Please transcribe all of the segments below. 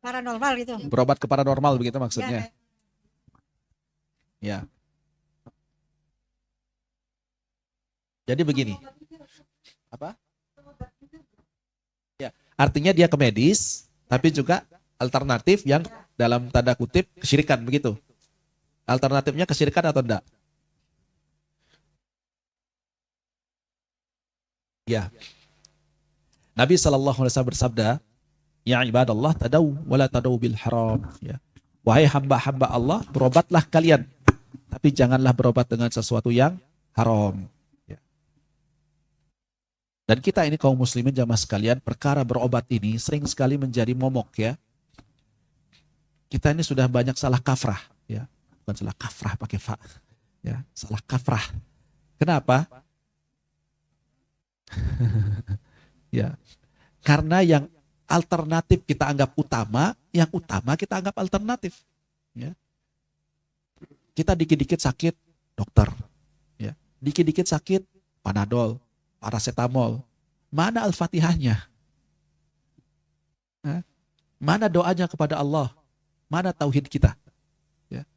paranormal gitu. Berobat ke paranormal begitu maksudnya. Ya. Jadi begini. Apa? Ya, artinya dia ke medis, tapi juga alternatif yang dalam tanda kutip kesyirikan begitu. Alternatifnya kesyirikan atau enggak? Ya. Nabi SAW bersabda, ya ibadallah tadaw wala tadaw bil haram. Ya. Wahai hamba-hamba Allah, berobatlah kalian, tapi janganlah berobat dengan sesuatu yang haram. Ya. Dan kita ini kaum muslimin jamaah sekalian, perkara berobat ini sering sekali menjadi momok ya. Kita ini sudah banyak salah kafrah ya. Bukan salah kafrah pakai fa. Ya, salah kafrah. Kenapa? Ya. Karena yang alternatif kita anggap utama, yang utama kita anggap alternatif. Ya. Kita dikit-dikit sakit, dokter. Ya. Dikit-dikit sakit, Panadol, paracetamol. Mana Al-Fatihahnya? Mana doanya kepada Allah? Mana tauhid kita? Ya.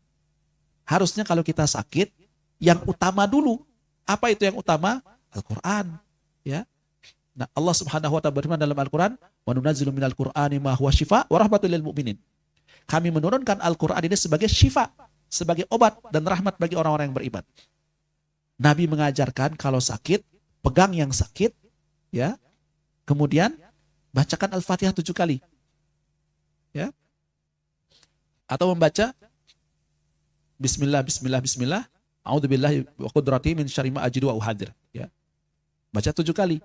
Harusnya kalau kita sakit, yang utama dulu. Apa itu yang utama? Al-Quran. Ya. Nah, Allah Subhanahu wa ta'ala berfirman dalam Al-Quran, "Wa nunazzilu minal Qur'ani ma huwa syifa wa rahmatul lil mu'minin." Kami menurunkan Al-Quran ini sebagai syifa, sebagai obat dan rahmat bagi orang-orang yang beriman. Nabi mengajarkan kalau sakit, pegang yang sakit, ya. Kemudian bacakan Al-Fatihah 7 kali. Ya. Atau membaca Bismillah, Bismillah, Bismillah, A'udzubillahi wa qudrati min syarri ma ajidu wa uhadir. Ya. Baca 7 kali.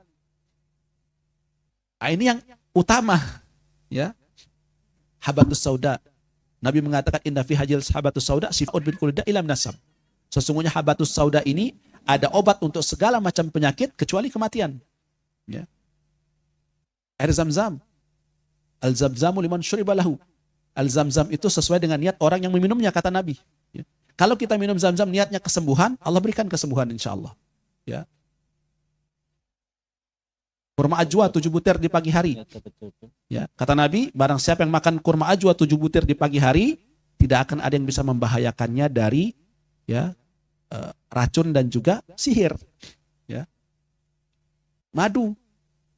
Nah, ini yang utama, ya. Habatus sauda. Nabi mengatakan inna fi hajil habatus sauda sifaun bin kulida ilam nasam. Sesungguhnya habatus sauda ini ada obat untuk segala macam penyakit kecuali kematian. Ya. Air Zam-Zam. Al-Zamzamu liman syuriba lahu. Al-Zamzam itu sesuai dengan niat orang yang meminumnya, kata Nabi. Ya. Kalau kita minum Zam-Zam niatnya kesembuhan, Allah berikan kesembuhan insyaallah. Ya. Kurma ajwa 7 butir di pagi hari. Ya, kata Nabi, barang siapa yang makan kurma ajwa 7 butir di pagi hari, tidak akan ada yang bisa membahayakannya dari ya racun dan juga sihir. Ya. Madu.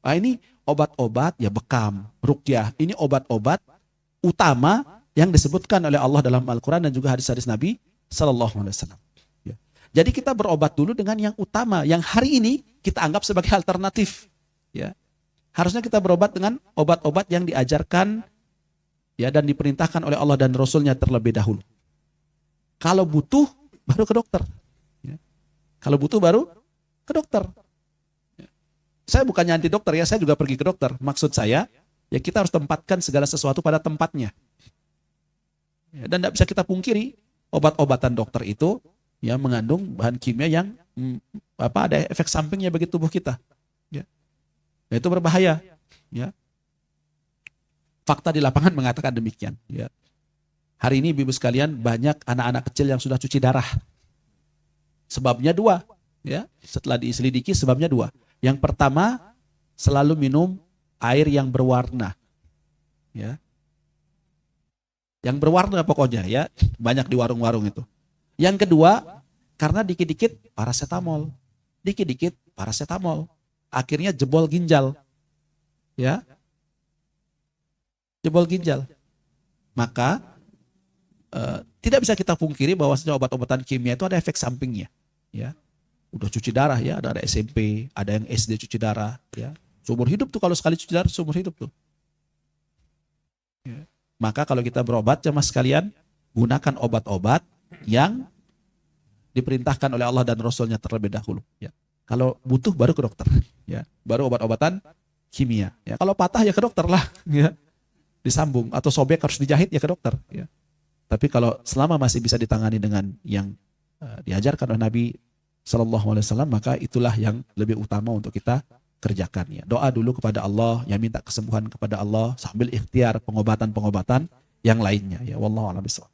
Nah, ini obat-obat ya bekam, ruqyah. Ini obat-obat utama yang disebutkan oleh Allah dalam Al-Quran dan juga hadis-hadis Nabi Sallallahu Alaihi Wasallam. Ya. Jadi kita berobat dulu dengan yang utama, yang hari ini kita anggap sebagai alternatif. Ya, harusnya kita berobat dengan obat-obat yang diajarkan ya dan diperintahkan oleh Allah dan Rasulnya terlebih dahulu. Kalau butuh baru ke dokter. Ya. Kalau butuh baru ke dokter. Ya. Saya bukannya anti dokter ya, saya juga pergi ke dokter. Maksud saya ya kita harus tempatkan segala sesuatu pada tempatnya. Ya, dan tidak bisa kita pungkiri obat-obatan dokter itu ya mengandung bahan kimia yang ada efek sampingnya bagi tubuh kita. Ya, itu berbahaya. Ya. Fakta di lapangan mengatakan demikian. Ya. Hari ini ibu sekalian banyak anak-anak kecil yang sudah cuci darah. Sebabnya 2. Ya. Setelah diselidiki sebabnya 2. Yang pertama selalu minum air yang berwarna. Ya. Yang berwarna pokoknya ya, banyak di warung-warung itu. Yang kedua karena dikit-dikit paracetamol. Dikit-dikit paracetamol. Akhirnya jebol ginjal. Ya. Jebol ginjal. Maka tidak bisa kita pungkiri bahwasanya obat-obatan kimia itu ada efek sampingnya. Ya. Udah cuci darah ya, ada SMP, ada yang SD cuci darah, ya. Seumur hidup tuh kalau sekali cuci darah seumur hidup tuh. Ya. Maka kalau kita berobat jemaah sekalian, gunakan obat-obat yang diperintahkan oleh Allah dan Rasulnya terlebih dahulu. Ya. Kalau butuh baru ke dokter, ya. Baru obat-obatan kimia. Ya. Kalau patah ya ke dokter lah, ya. Disambung atau sobek harus dijahit ya ke dokter. Ya. Tapi kalau selama masih bisa ditangani dengan yang diajarkan oleh Nabi Sallallahu Alaihi Wasallam, maka itulah yang lebih utama untuk kita kerjakan. Ya. Doa dulu kepada Allah, yang minta kesembuhan kepada Allah sambil ikhtiar pengobatan-pengobatan yang lainnya. Ya, wallahu a'lam bishawab.